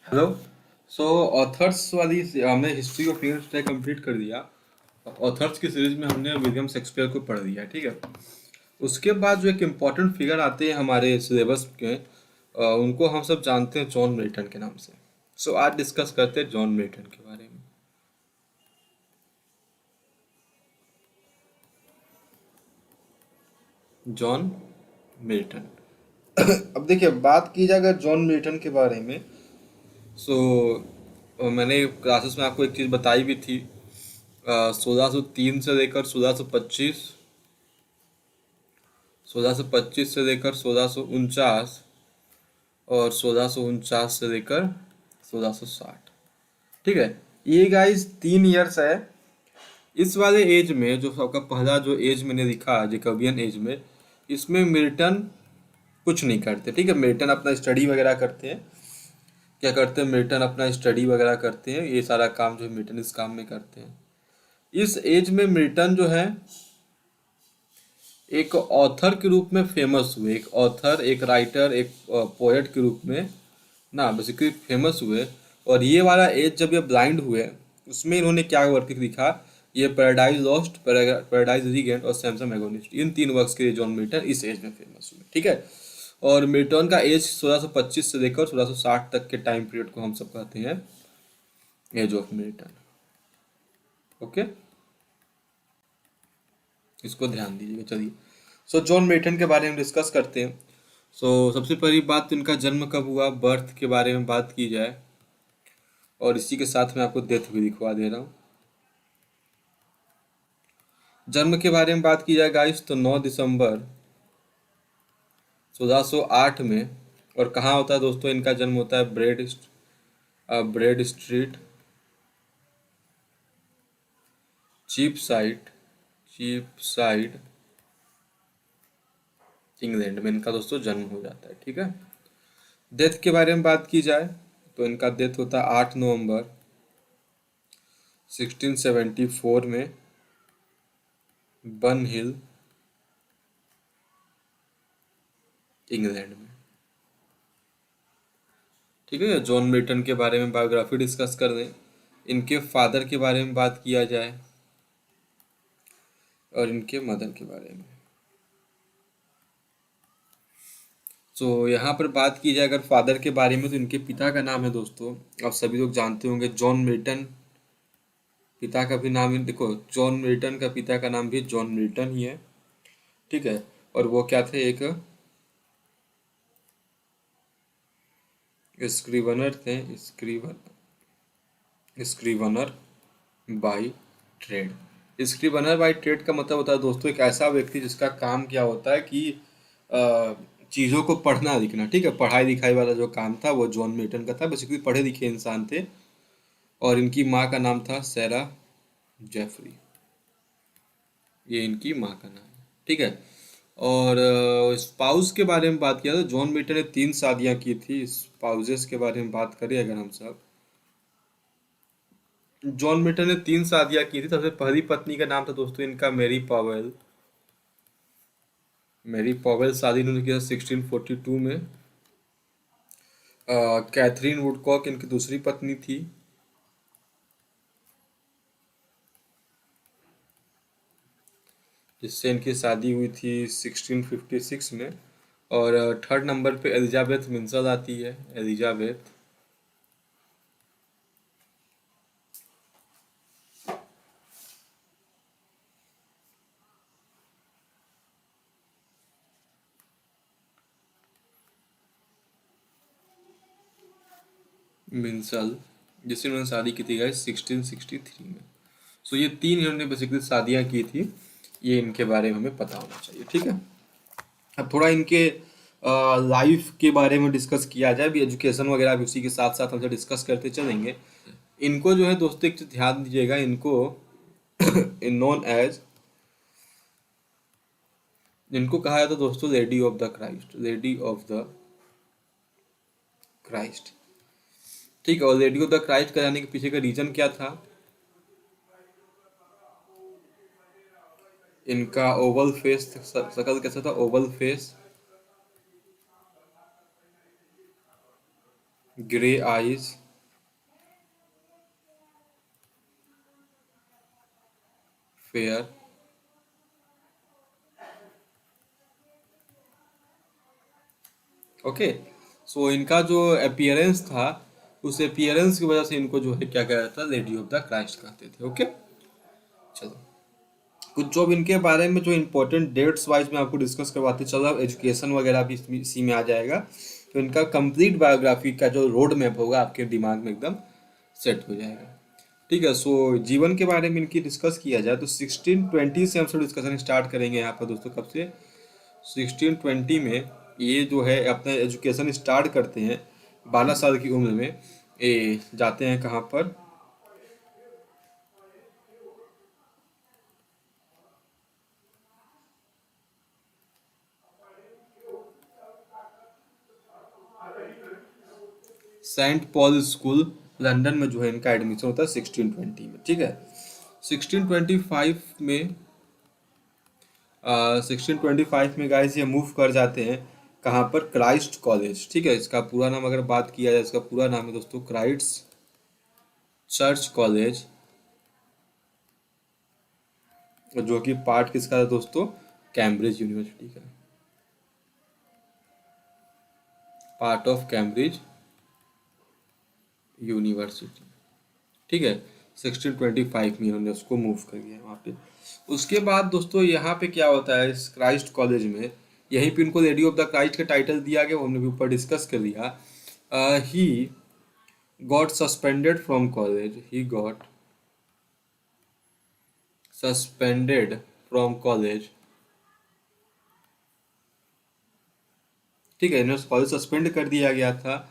Hello. सो authors वाली हमने history of English complete कर दिया। ऑथर्स की सीरीज में हमने विलियम शेक्सपियर को पढ़ दिया, ठीक है। उसके बाद जो एक इम्पॉर्टेंट फिगर आते हैं हमारे सिलेबस के, उनको हम सब जानते हैं जॉन मिल्टन के नाम से। सो आज डिस्कस करते हैं जॉन मिल्टन के बारे में। John Milton. अब देखिए, बात की जाए अगर जॉन मिल्टन के बारे में, सो मैंने क्लासेस में आपको एक चीज़ बताई भी थी। 1603 से लेकर 1625, 1625 से लेकर 1649, और 1649 से लेकर 1660, ठीक है। ये गाइस 3 इयर्स है। इस वाले एज में जो सबका पहला जो एज मैंने लिखा जेकबियन एज में, इसमें मिल्टन कुछ नहीं करते, ठीक है। मिल्टन अपना स्टडी वगैरह करते हैं। क्या करते हैं मिल्टन? अपना स्टडी वगैरह करते हैं। ये सारा काम जो है मिल्टन इस काम में करते हैं। इस एज में मिल्टन जो है एक ऑथर के रूप में फेमस हुए। एक ऑथर, एक राइटर, एक पोएट के रूप में ना बेसिकली फेमस हुए। और ये वाला एज जब ये ब्लाइंड हुए, उसमें इन्होंने क्या वर्क लिखा? ये पैराडाइज लॉस्ट, पैराडाइज रीगेंट और सैमसम एगोनिस्ट, इन 3 वर्क्स के लिए जॉन मिल्टन इस एज में फेमस हुए, ठीक है। और मिल्टन का एज 1625 से लेकर 1660 तक के टाइम पीरियड को हम सब कहते हैं एज ऑफ मिल्टन। ओके, इसको ध्यान दीजिएगा। चलिए, सो जॉन मिल्टन के बारे में डिस्कस करते हैं। सबसे पहली बात, इनका जन्म कब हुआ, बर्थ के बारे में बात की जाए। और इसी के साथ मैं आपको डेथ भी लिखवा दे रहा हूँ। जन्म के बारे में बात की जाए गाइस, तो 9 दिसंबर 1608 में। और कहाँ होता है दोस्तों? इनका जन्म होता है bread street, cheap side England में इनका दोस्तों जन्म हो जाता है, ठीक है। डेथ के बारे में बात की जाए, तो इनका डेथ होता है 8 नवंबर 1674 में, बन हिल, इंग्लैंड में, ठीक है। जॉन मिल्टन के बारे में बायोग्राफी डिस्कस कर दें। इनके फादर के बारे में बात किया जाए और इनके मदर के बारे में। यहाँ पर बात की जाए अगर फादर के बारे में, तो इनके पिता का नाम है दोस्तों, आप सभी लोग जानते होंगे, जॉन मिल्टन। पिता का भी नाम देखो, जॉन मिल्टन का पिता का नाम भी जॉन मिल्टन ही है, ठीक है। और वो क्या थे? एक स्क्रीवनर थे, स्क्रीवनर बाय ट्रेड। स्क्रीवनर बाय ट्रेड का मतलब होता है दोस्तों एक ऐसा व्यक्ति जिसका काम क्या होता है कि चीज़ों को पढ़ना लिखना, ठीक है। पढ़ाई लिखाई वाला जो काम था वो जॉन मिल्टन का था। बेसिकली पढ़े लिखे इंसान थे। और इनकी माँ का नाम था सैरा जेफरी। ये इनकी माँ का नाम है, ठीक है। और स्पाउस के बारे में बात किया तो जॉन मिल्टन ने 3 शादियाँ की थी। स्पाउसेस के बारे में बात करें अगर हम सब, जॉन मिल्टन ने 3 शादियाँ की थी। सबसे पहली पत्नी का नाम था दोस्तों इनका मैरी पॉवेल। मैरी पॉवेल शादी इन्होंने किया 1642 में। कैथरीन वुडकॉक इनकी दूसरी पत्नी थी, जिससे इनकी शादी हुई थी 1656 में। और थर्ड नंबर पे एलिजाबेथ मिंसल आती है, एलिजाबेथ। मिंसल, जिससे उन्होंने शादी की थी गाइस 1663 में। ये 3 इन्होंने बेसिकली शादियाँ की थी। ये इनके बारे में हमें पता होना चाहिए, ठीक है। अब थोड़ा इनके लाइफ के बारे में डिस्कस किया जाए। भी एजुकेशन वगैरह भी उसी के साथ साथ हमसे डिस्कस करते चलेंगे। इनको जो है दोस्तों एक चीज़ ध्यान दीजिएगा, इनको नॉन एज, इनको कहा जाता है दोस्तों lady of the Christ, lady of the Christ, ठीक है। और लेडी ऑफ द क्राइस्ट कहने के पीछे का रीजन क्या था? इनका ओवल फेस, शकल कैसा था? Oval face, grey eyes, fair. Okay, so इनका जो अपियरेंस था, उस अपियरेंस की वजह से इनको जो है क्या कहता था, लेडी ऑफ द क्राइस्ट कहते थे। ओके, चलो कुछ जो भी इनके बारे में जो इंपॉर्टेंट डेट्स वाइज मैं आपको डिस्कस करवाते चलो, एजुकेशन वगैरह भी इसी में आ जाएगा। तो इनका कंप्लीट बायोग्राफी का जो रोड मैप होगा आपके दिमाग में एकदम सेट हो जाएगा। ठीक है, सो जीवन के बारे में इनकी डिस्कस किया जाए तो 1620 से हम सब डिस्कशन स्टार्ट करेंगे यहाँ पर दोस्तों। कब से? 1620 में ये जो है अपना एजुकेशन स्टार्ट करते हैं। 12 साल की उम्र में ये जाते हैं कहाँ पर? सेंट पॉल स्कूल लंदन में जो है इनका एडमिशन होता है 1620 में। ठीक है, 1625 में 1625 में गाइस ये मूव कर जाते हैं कहाँ पर? Christ college. ठीक है, इसका पूरा नाम अगर बात किया जाए, इसका पूरा नाम है दोस्तों क्राइस्ट चर्च कॉलेज, जो कि पार्ट किसका था दोस्तों? कैम्ब्रिज यूनिवर्सिटी का, पार्ट ऑफ कैम्ब्रिज यूनिवर्सिटी। ठीक है, 1625 में इन्होंने उसको मूव कर दिया वहाँ पे। उसके बाद दोस्तों यहाँ पे क्या होता है इस क्राइस्ट कॉलेज में, यहीं पे इनको लेडी ऑफ द क्राइस्ट का टाइटल दिया गया, वो हमने भी ऊपर डिस्कस कर दिया। ही got suspended from college, he got suspended from college. ठीक है, इन्हें कॉलेज सस्पेंड कर दिया गया था।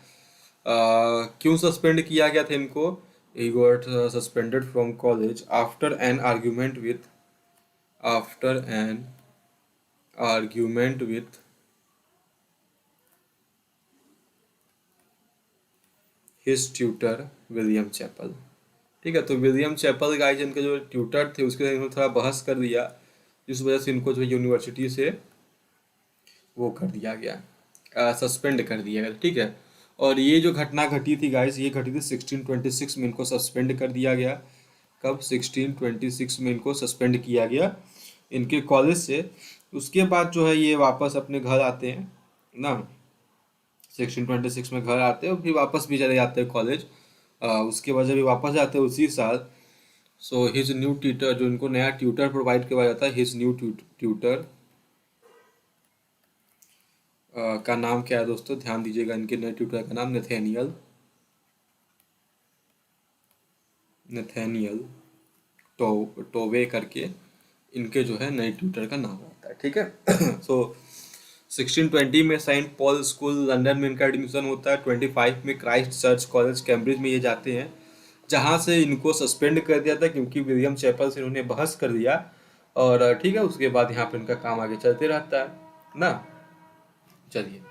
क्यों सस्पेंड किया गया था इनको? He got suspended from college after an argument with his tutor William Chappell. ठीक है, तो विलियम चैपल गाइस इनके जो ट्यूटर थे उसके साथ इन्होंने थोड़ा बहस कर दिया, जिस वजह से इनको जो यूनिवर्सिटी से वो कर दिया गया, सस्पेंड कर दिया गया। ठीक है, और ये जो घटना घटी थी गाइस, ये घटी थी 1626 में, इनको सस्पेंड कर दिया गया। कब? 1626 में इनको सस्पेंड किया गया इनके कॉलेज से। उसके बाद जो है ये वापस अपने घर आते हैं ना, 1626 में घर आते हैं और फिर वापस भी चले जाते हैं कॉलेज। उसके बाद जब ये वापस जाते हैं उसी साल, सो हिज न्यू ट्यूटर, जो इनको नया ट्यूटर प्रोवाइड करवाया जाता है, हिज न्यू ट्यूटर का नाम क्या है दोस्तों? ध्यान दीजिएगा, इनके नए ट्यूटर का नाम नथेनियल, नथेनियल टोवे करके इनके जो है नए ट्यूटर का नाम होता है। ठीक है, सो 1620 में सेंट पॉल स्कूल लंदन में इनका एडमिशन होता है। 25 में क्राइस्ट चर्च कॉलेज कैम्ब्रिज में ये जाते हैं, जहाँ से इनको सस्पेंड कर दिया था क्योंकि विलियम चैपल से इन्होंने बहस कर दिया। और ठीक है, उसके बाद यहाँ पे इनका काम आगे चलते रहता है ना। चलिए,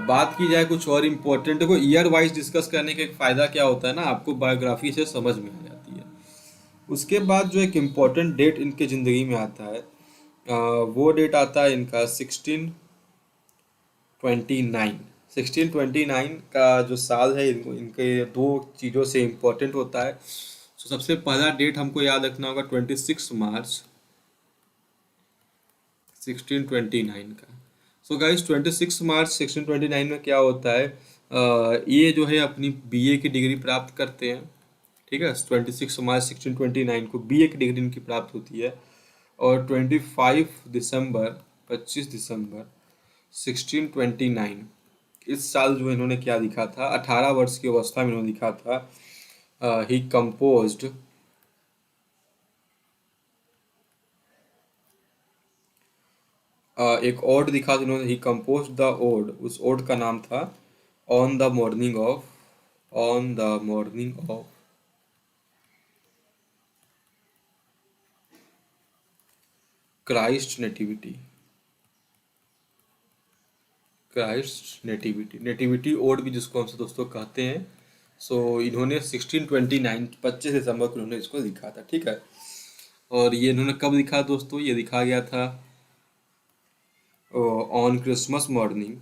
बात की जाए कुछ और इम्पोर्टेंट को ईयर वाइज डिस्कस करने का एक फ़ायदा क्या होता है ना, आपको बायोग्राफी से समझ में आ जाती है। उसके बाद जो एक इम्पोर्टेंट डेट इनके ज़िंदगी में आता है, वो डेट आता है इनका 1629। 1629 का जो साल है इनको इनके दो चीज़ों से इम्पोर्टेंट होता है। तो सबसे पहला डेट हमको याद रखना होगा 26 मार्च 1629 का। सो गाइस 26 मार्च 1629 में क्या होता है, ये जो है अपनी बीए की डिग्री प्राप्त करते हैं। ठीक है, 26 मार्च 1629 को बीए की डिग्री इनकी प्राप्त होती है। और 25 दिसंबर 25 दिसंबर 1629 इस साल जो इन्होंने क्या लिखा था, 18 वर्ष की अवस्था में इन्होंने लिखा था, ही कंपोज्ड एक ओड लिखा था इन्होंने, ही कंपोज द ओड, उस ओड का नाम था on the morning of on the morning of Christ nativity. Christ nativity, nativity ode भी जिसको हमसे दोस्तों कहते हैं। सो इन्होंने 1629 25 दिसंबर को इन्होंने इसको लिखा था। ठीक है, और ये इन्होंने कब लिखा दोस्तों? ये लिखा गया था on Christmas morning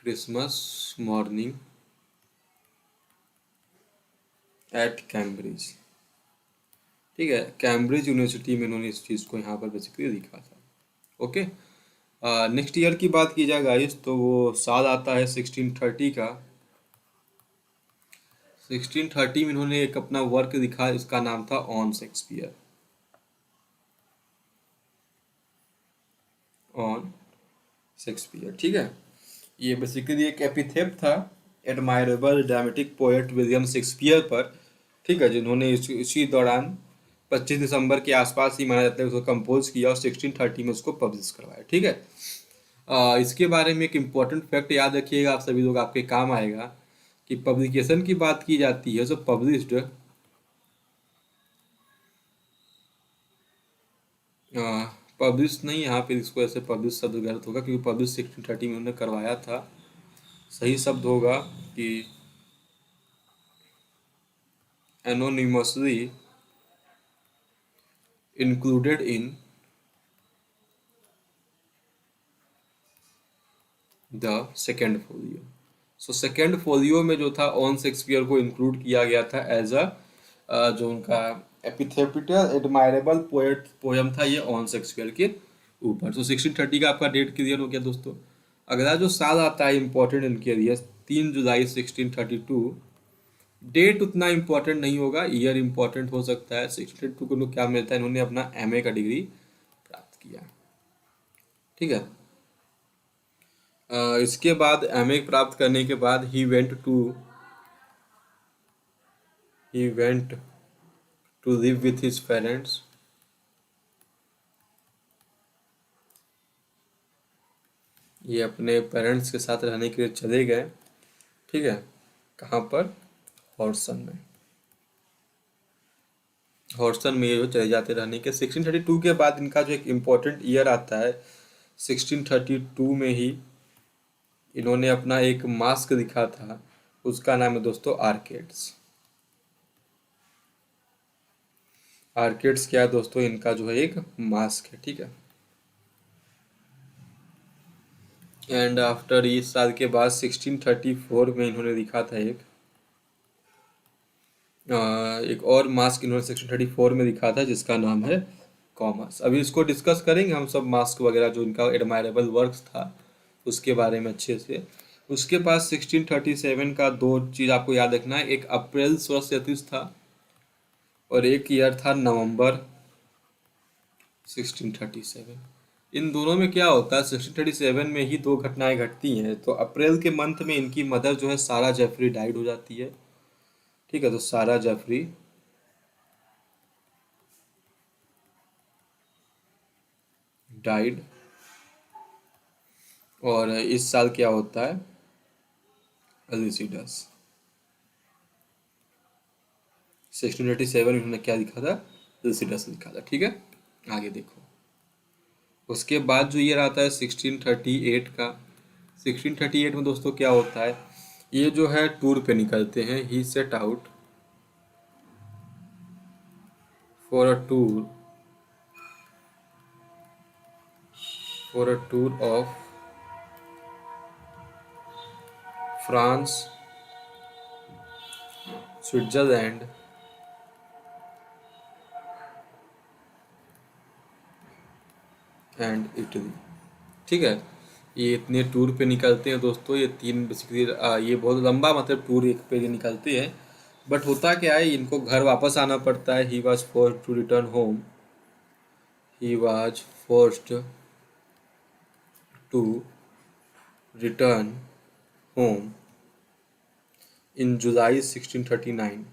Christmas morning at Cambridge. ठीक है, कैम्ब्रिज यूनिवर्सिटी में इन्होंने इस चीज़ को यहाँ पर बेसिकली लिखा था। ओके। नेक्स्ट ईयर की बात की जाए गाइस, तो वो साल आता है 1630 का। 1630 में इन्होंने एक अपना वर्क लिखा, इसका नाम था ऑन शेक्सपियर। ऑन शेक्सपियर, ठीक है। ये बेसिकली एक एपिथेट था admirable dramatic poet William Shakespeare पर, ठीक है, जिन्होंने इसी दौरान 25 दिसंबर के आसपास ही माना जाता है उसको कंपोज किया और 1630 में उसको पब्लिश करवाया। ठीक है। इसके बारे में एक इम्पॉर्टेंट फैक्ट याद रखिएगा, आप सभी लोग, आपके काम आएगा कि पब्लिकेशन की बात की जाती है तो पब्लिश्ड पब्लिश नहीं, यहाँ पे इसको ऐसे पब्लिश शब्द गलत होगा क्योंकि पब्लिश 1630 में उन्होंने करवाया था। सही शब्द होगा कि anonymously included in the second folio. So second folio में जो था ऑन शेक्सपियर को इंक्लूड किया गया था एज अ जो उनका एपिथेटिकल एडमायरेबल पोएट पोयम था ये ऑन शेक्सपियर के ऊपर। तो 1630 का आपका डेट क्लियर हो गया दोस्तों। अगला जो साल आता है इम्पोर्टेंट इनके लिए 3 जुलाई 1632। डेट उतना इम्पोर्टेंट नहीं होगा, ईयर इम्पोर्टेंट हो सकता है। 1632 को क्या मिलता है, इन्होंने अपना एमए का डिग्री प्राप्त किया। ठीक है। इसके बाद एमए प्राप्त करने के बाद he went to live with his parents. ये अपने पेरेंट्स के साथ रहने के लिए चले गए। ठीक है, कहाँ पर, हॉर्सन में। हॉर्सन में ये चले जाते रहने के। 1632 के बाद इनका जो एक इम्पोर्टेंट ईयर आता है 1632 में ही इन्होंने अपना एक मास्क लिखा था, उसका नाम है दोस्तों आर्केड्स। आर्केड्स क्या है दोस्तों, इनका जो है एक मास्क है। ठीक है। एंड आफ्टर इस साल के बाद 1634 में इन्होंने लिखा था एक और मास्क इन्होंने 1634 में लिखा था जिसका नाम है कॉमर्स। अभी इसको डिस्कस करेंगे हम सब, मास्क वगैरह जो इनका एडमायरेबल वर्क्स था उसके बारे में अच्छे से। उसके बाद 1637 का दो चीज़ आपको याद रखना है, एक अप्रैल 1637 था और एक ईयर था नवंबर 1637। इन दोनों में क्या होता है, 1637 में ही दो घटनाएं घटती हैं। तो अप्रैल के मंथ में इनकी मदर जो है सारा जेफरी डाइड हो जाती है। ठीक है, तो सारा जेफरी डाइड। और इस साल क्या होता है, एलिसिडस। 1637 में उन्होंने क्या लिखा था, एलिसिडस लिखा था। ठीक है, आगे देखो। उसके बाद जो ईयर आता है 1638 का। 1638 में दोस्तों क्या होता है, ये जो है टूर पे निकलते हैं। He set out for a tour of France, Switzerland and Italy. ठीक है, ये इतने टूर पे निकलते हैं दोस्तों। ये तीन बेसिकली ये बहुत लंबा मतलब टूर एक पे निकलते हैं। बट होता क्या है, इनको घर वापस आना पड़ता है। He was forced to return home. He was forced to return home in July 1639।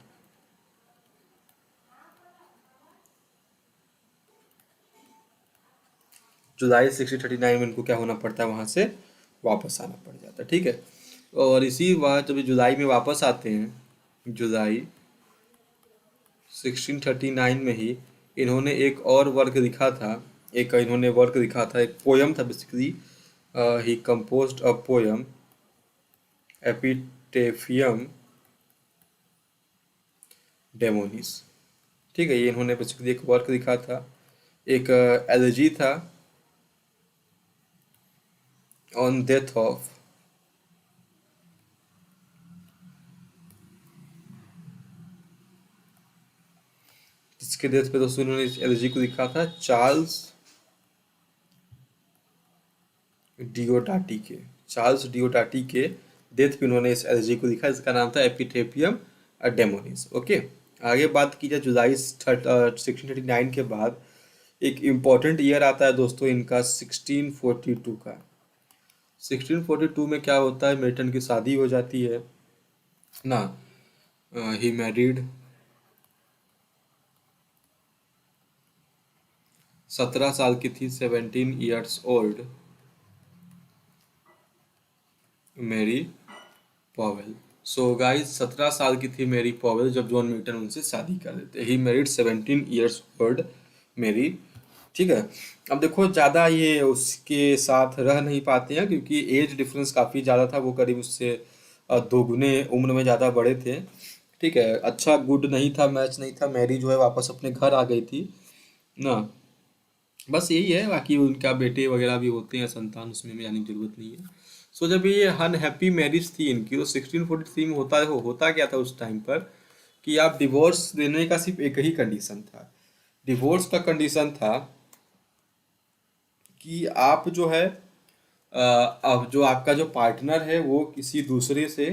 जुलाई 1639 में इनको क्या होना पड़ता है, वहाँ से वापस आना पड़ जाता है। ठीक है, और इसी बात जब जुलाई में वापस आते हैं, जुलाई 1639 में ही इन्होंने एक और वर्क लिखा था। एक पोयम था basically. He composed a poem Epitaphium Damonis. ठीक है, ये इन्होंने बेसिकली एक वर्क लिखा था, एक एलजी था ऑन डेथ ऑफ इसके डेथ पे दोस्तों इन्होंने इस एलजी को लिखा था चार्ल्स डियोटाटी के। चार्ल्स डियोटाटी के डेथ पे उन्होंने इस एलजी को लिखा, इसका नाम था एपिथेपियम डेमोनिस। ओके, आगे बात की जाए जुलाई 1639 के बाद एक इम्पॉर्टेंट ईयर आता है दोस्तों इनका 1642 का। 1642 में क्या होता है, मिल्टन की शादी हो जाती है ना। ही मैरिड 17 साल की थी, 17 years old, Mary Powell. So guys 17 साल की थी मैरी पॉवेल जब जॉन मिल्टन उनसे शादी कर देते। He married 17 years old Mary. ठीक है, अब देखो ज़्यादा ये उसके साथ रह नहीं पाते हैं क्योंकि एज डिफरेंस काफ़ी ज़्यादा था, वो करीब उससे 2 गुने उम्र में ज़्यादा बड़े थे। ठीक है, अच्छा गुड नहीं था, मैच नहीं था, मैरी जो है वापस अपने घर आ गई थी ना। बस यही है, बाकी उनका बेटे वगैरह भी होते हैं संतान, उसमें भी आने की जरूरत नहीं है। सो जब ये अनहैप्पी मैरिज थी इनकी तो 1643 में होता क्या था उस टाइम पर कि आप डिवोर्स देने का सिर्फ एक ही कंडीशन था। डिवोर्स का कंडीशन था कि आप जो है अब जो आपका जो पार्टनर है वो किसी दूसरे से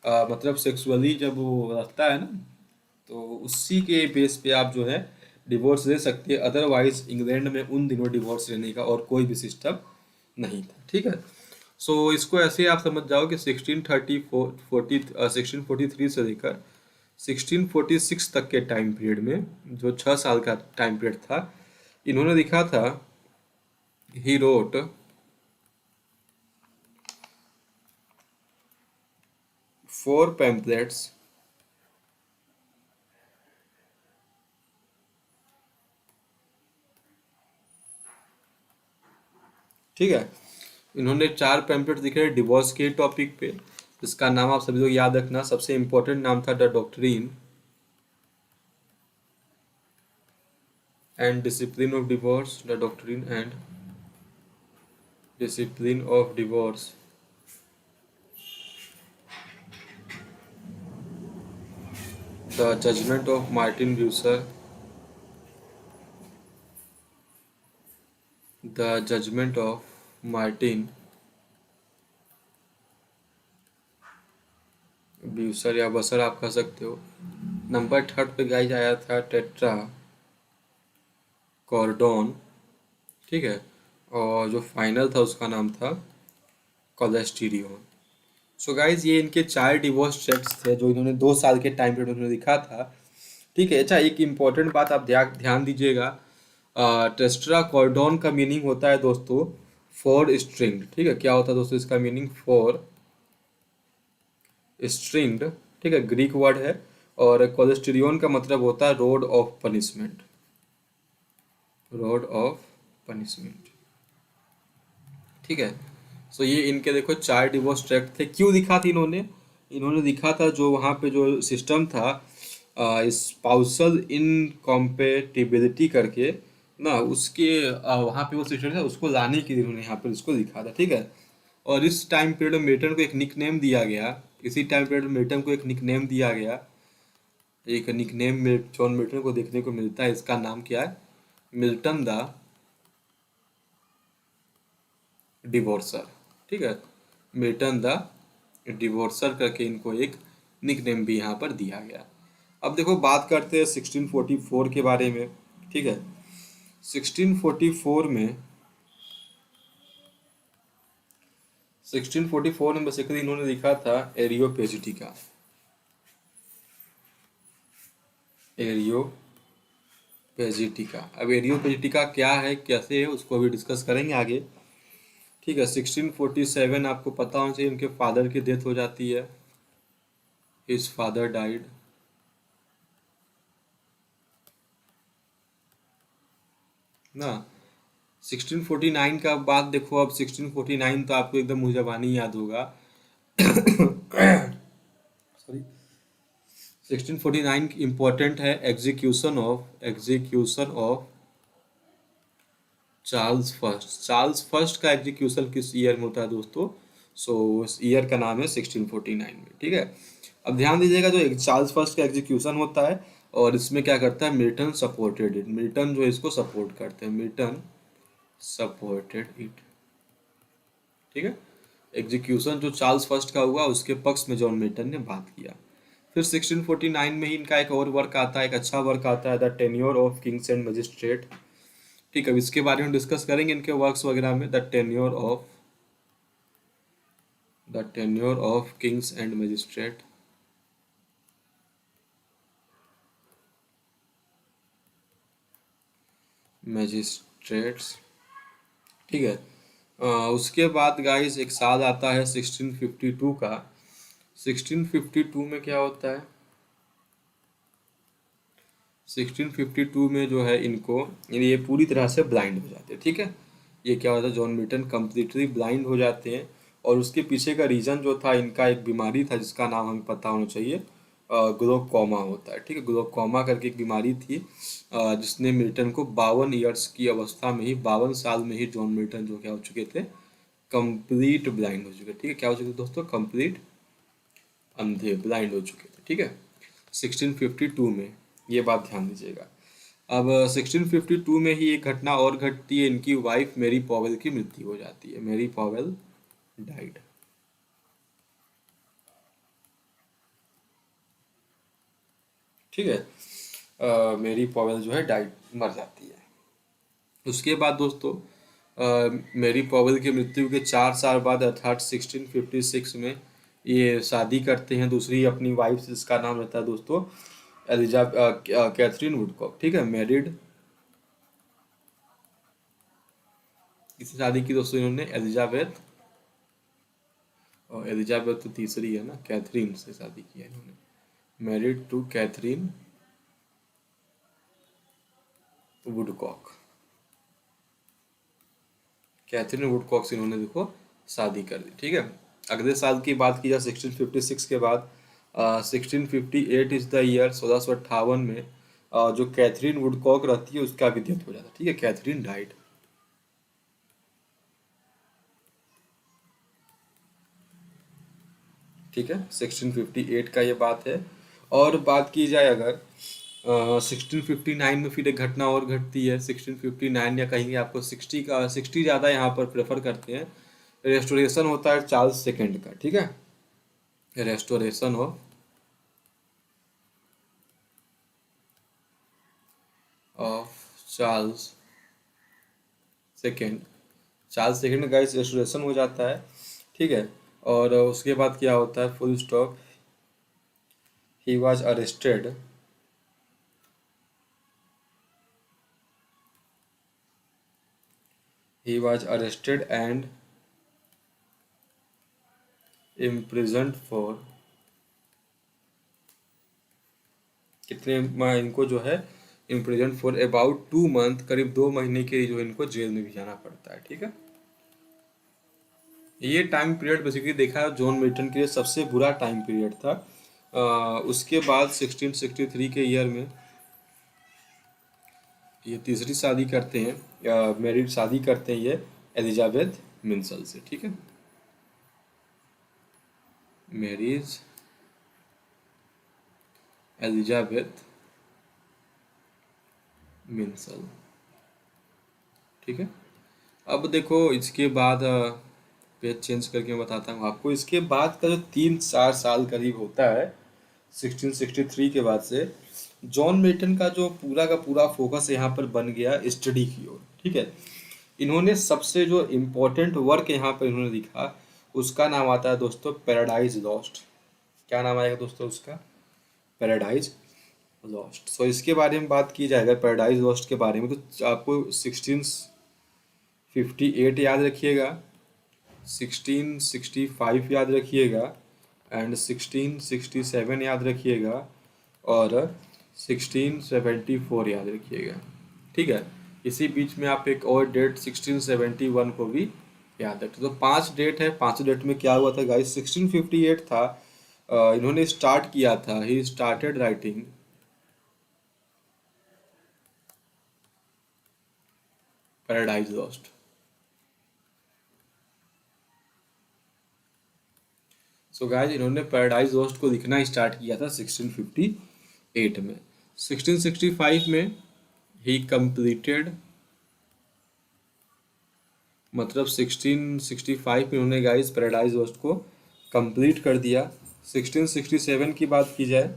मतलब सेक्सुअली जब वो रखता है ना, तो उसी के बेस पे आप जो है डिवोर्स दे सकते हैं। अदरवाइज इंग्लैंड में उन दिनों डिवोर्स लेने का और कोई भी सिस्टम नहीं था। ठीक है, सो इसको ऐसे आप समझ जाओ कि 1643 से लेकर 1646 तक के टाइम पीरियड में, जो 6 साल का टाइम पीरियड था, इन्होंने लिखा था, ही रोट 4 pamphlets ठीक है, इन्होंने 4 पैम्पलेट लिखे डिवोर्स के टॉपिक पे। इसका नाम आप सभी लोग याद रखना, सबसे इम्पोर्टेंट नाम था the doctrine and discipline of divorce. The doctrine and discipline of divorce, the judgment of Martin Bucer, the judgment of Martin Bucer या बसर आप कह सकते हो। नंबर 3 पे गाइज आया था टेट्रा कॉर्डोन। ठीक है, और जो फाइनल था उसका नाम था कोलेस्टीरियन। सो गाइज ये इनके 4 डिवोर्स ट्रैक्ट्स थे जो इन्होंने 2 साल के टाइम पीरियड में लिखा था। ठीक है, अच्छा एक इम्पॉर्टेंट बात आप ध्यान दीजिएगा, टेस्ट्रा कॉर्डोन का मीनिंग होता है दोस्तों फोर स्ट्रिंग। ठीक है, क्या होता है दोस्तों इसका मीनिंग, फोर स्ट्रिंग्ड। ठीक है, ग्रीक वर्ड है। और कोलेस्टेरियन का मतलब होता है road of punishment, road of punishment. ठीक है, सो ये इनके देखो 4 डिवोर्स ट्रैक्ट थे। क्यों लिखा था इन्होंने, इन्होंने लिखा था जो वहाँ पे जो सिस्टम था स्पाउसल इनकॉम्पेटिबिलिटी करके ना, उसके वहाँ पे वो सिस्टम था, उसको लाने के लिए इन्होंने यहाँ पर इसको लिखा था। ठीक है, और इस टाइम पीरियड में मिल्टन को एक निक नेम दिया गया, इसी टाइम पीरियड में मिल्टन को एक निक नेम दिया गया, एक निक नेम जॉन मिल्टन को देखने को मिलता है, इसका नाम क्या है, मिल्टन द डिवोर्सर। ठीक है, मिल्टन द डिवोर्सर करके इनको एक निक नेम भी यहाँ पर दिया गया। अब देखो बात करते हैं 1644 के बारे में। ठीक है, 1644 में 1644 में बेसिकली इन्होंने लिखा था एरियोपेजिटिका। एरियोपेजिटिका, अब एरियोपेजिटिका क्या है कैसे है उसको अभी डिस्कस करेंगे आगे। ठीक है, 1647 आपको पता होना चाहिए, उनके फादर की डेथ हो जाती है, हिज फादर डाइड। ना 1649 का बात देखो, अब 1649 तो आपको एकदम मुँह ज़बानी याद होगा। सॉरी, 1649 इम्पोर्टेंट है, execution of Charles first. Charles first का एग्जीक्यूशन किस ईयर में होता है दोस्तों, सो इस ईयर का नाम है 1649 में। ठीक है, अब ध्यान दीजिएगा जो चार्ल्स फर्स्ट का एग्जीक्यूशन होता है और इसमें क्या करता है, मिल्टन सपोर्टेड इट, मिल्टन जो है इसको सपोर्ट करते हैं, मिल्टन सपोर्टेड इट। ठीक है, एग्जीक्यूशन जो चार्ल्स फर्स्ट का हुआ उसके पक्ष में जॉन मिल्टन ने बात किया। फिर 1649 में ही इनका एक और वर्क आता है, एक अच्छा वर्क आता है, the tenure of Kings and magistrate. ठीक है, अब इसके बारे में डिस्कस करेंगे इनके वर्क्स वगैरह में। The tenure of Kings and magistrate. Magistrates. ठीक है, उसके बाद गाइस एक साल आता है 1652 का। 1652 में क्या होता है, 1652 में जो है इनको, यानी ये पूरी तरह से ब्लाइंड हो जाते हैं। ठीक है, ये क्या होता है, जॉन मिल्टन कंप्लीटली ब्लाइंड हो जाते हैं। और उसके पीछे का रीज़न जो था, इनका एक बीमारी था जिसका नाम हमें पता होना चाहिए, ग्लोकोमा होता है। ठीक है, ग्लोकोमा करके एक बीमारी थी, जिसने मिल्टन को 52 ईयर्स की अवस्था में ही, 52 साल में ही जॉन मिल्टन जो क्या हो चुके थे, कंप्लीट ब्लाइंड हो चुके। ठीक है, क्या हो चुके थे दोस्तों, कंप्लीट अंधे, ब्लाइंड हो चुके थे। ठीक है, 1652 में, ये बात ध्यान दीजिएगा। अब 1652 में ही एक घटना और घटती है, इनकी वाइफ मैरी पॉवेल की मृत्यु हो जाती है, मैरी पॉवेल डाइड। ठीक है, मैरी पॉवेल जो है डाइड, मर जाती है। उसके बाद दोस्तों, मैरी पॉवेल की मृत्यु के 4 साल बाद अर्थात 1656 में ये शादी करते हैं दूसरी अपनी वाइफ से, जिसका नाम रहता है दोस्तों कैथरीन वुडकॉक। ठीक है, मैरिड, किससे शादी की दोस्तों इन्होंने, एलिजाबेथ, और एलिजाबेथ तो तीसरी है ना, कैथरीन से शादी की है इन्होंने, married to Katherine Woodcock. Katherine Woodcock से इन्होंने देखो शादी कर दी। ठीक है, अगले साल की बात की जाए 1656 के बाद, 1658 इज द ईयर, 1658 में जो कैथरीन वुडकॉक रहती है उसका भी डेथ हो जाता है। ठीक है, कैथरीन डाइड। ठीक है, 1658 का ये बात है। और बात की जाए अगर 1659 में फिर एक घटना और घटती है, 1659 या कहेंगे आपको 60 का, 60 ज़्यादा यहाँ पर प्रेफर करते हैं। रेस्टोरेशन होता है चार्ल्स सेकंड का। ठीक है, restoration of Charles second, Charles second का रेस्टोरेशन हो जाता है। ठीक है, और उसके बाद क्या होता है, full stop, he was arrested, he was arrested and imprisoned for, कितने इनको जो है इम्प्रिजन फॉर अबाउट 2 मंथ, करीब 2 महीने के लिए जो इनको जेल में भी जाना पड़ता है। ठीक है, ये टाइम पीरियड बेसिकली देखा है जॉन मिल्टन के लिए सबसे बुरा टाइम पीरियड था। उसके बाद 1663 के ईयर में ये तीसरी शादी करते हैं, मैरिड शादी करते हैं ये एलिजाबेथ मिंसल से। ठीक है, मैरिज एलिजाबेथ मिंसल। ठीक है, अब देखो इसके बाद पेज चेंज करके मैं बताता हूँ आपको। इसके बाद का जो 3-4 साल करीब होता है 1663 के बाद से, जॉन मिल्टन का जो पूरा का पूरा फोकस यहाँ पर बन गया स्टडी की ओर। ठीक है, इन्होंने सबसे जो इम्पोर्टेंट वर्क यहाँ पर इन्होंने लिखा उसका नाम आता है दोस्तों पैराडाइज लॉस्ट। क्या नाम आएगा दोस्तों उसका, पैराडाइज लॉस्ट। सो इसके बारे में बात की जाए अगर पैराडाइज लॉस्ट के बारे में, तो आपको 1658 याद रखिएगा, 1665 याद रखिएगा, एंड 1667 याद रखिएगा, और 1674 याद रखिएगा। ठीक है, इसी बीच में आप एक और डेट 1671 को भी याद रखें। तो 5 डेट है, 5 डेट में क्या हुआ था गाइस, 1658 था, इन्होंने स्टार्ट किया था, he started writing paradise lost. So guys इन्होंने पैराडाइज लॉस्ट को लिखना स्टार्ट किया था 1658 में। 1665 में ही कंप्लीटेड, मतलब 1665 में उन्होंने गाइस पैराडाइज लोस्ट को कंप्लीट कर दिया। 1667 की बात की जाए,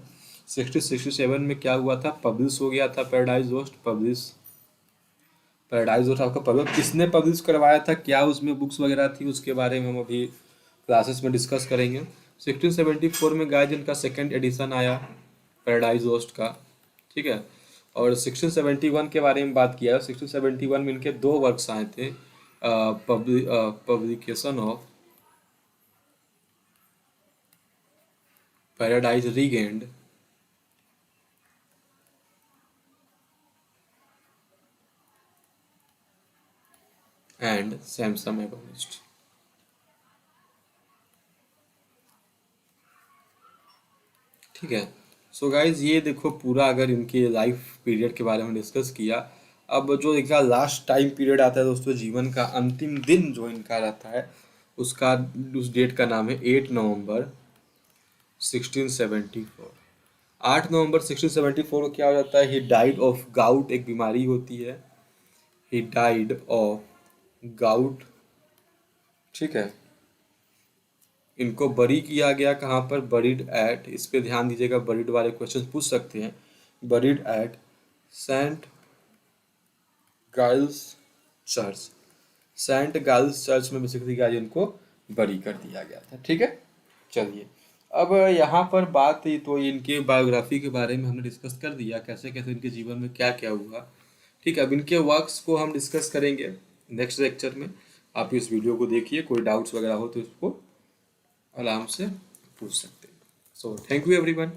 1667 में क्या हुआ था, पब्लिश हो गया था पैराडाइज लोस्ट। पैराडाइज लोस्ट आपका पब्लिश किसने पब्लिश करवाया था, क्या उसमें बुक्स वगैरह थी, उसके बारे में हम अभी क्लासेस में डिस्कस करेंगे। 1674 में गाइस इनका सेकेंड एडिशन आया पैराडाइज लोस्ट का, ठीक है। और 1671 के बारे में बात किया, 1671 में इनके दो वर्क्स आए थे, publication of Paradise Regained and Samson Agonistes. ठीक है। सो गाइज ये देखो पूरा अगर इनके लाइफ पीरियड के बारे में डिस्कस किया। अब जो इनका लास्ट टाइम पीरियड आता है दोस्तों, जीवन का अंतिम दिन जो इनका रहता है, उसका उस डेट का नाम है 8 नवंबर 1674। 8 नवंबर 1674 को क्या हो जाता है, ही डाइड ऑफ गाउट, एक बीमारी होती है, ही डाइड ऑफ गाउट, ठीक है। इनको बरी किया गया कहाँ पर, बरीड एट, इस पे ध्यान दीजिएगा, बरीड वाले क्वेश्चन पूछ सकते हैं। Buried at Saint Giles church, Saint Giles church में बेसिकली गाइस इनको बरी कर दिया गया था, ठीक है। चलिए, अब यहाँ पर बात ही तो इनके बायोग्राफी के बारे में हमने डिस्कस कर दिया, कैसे कैसे इनके जीवन में क्या क्या हुआ, ठीक है। अब इनके वर्क्स को हम डिस्कस करेंगे नेक्स्ट लेक्चर में। आप इस वीडियो को देखिए, कोई डाउट्स वगैरह हो तो इसको आराम से पूछ सकते हैं। So thank you everyone.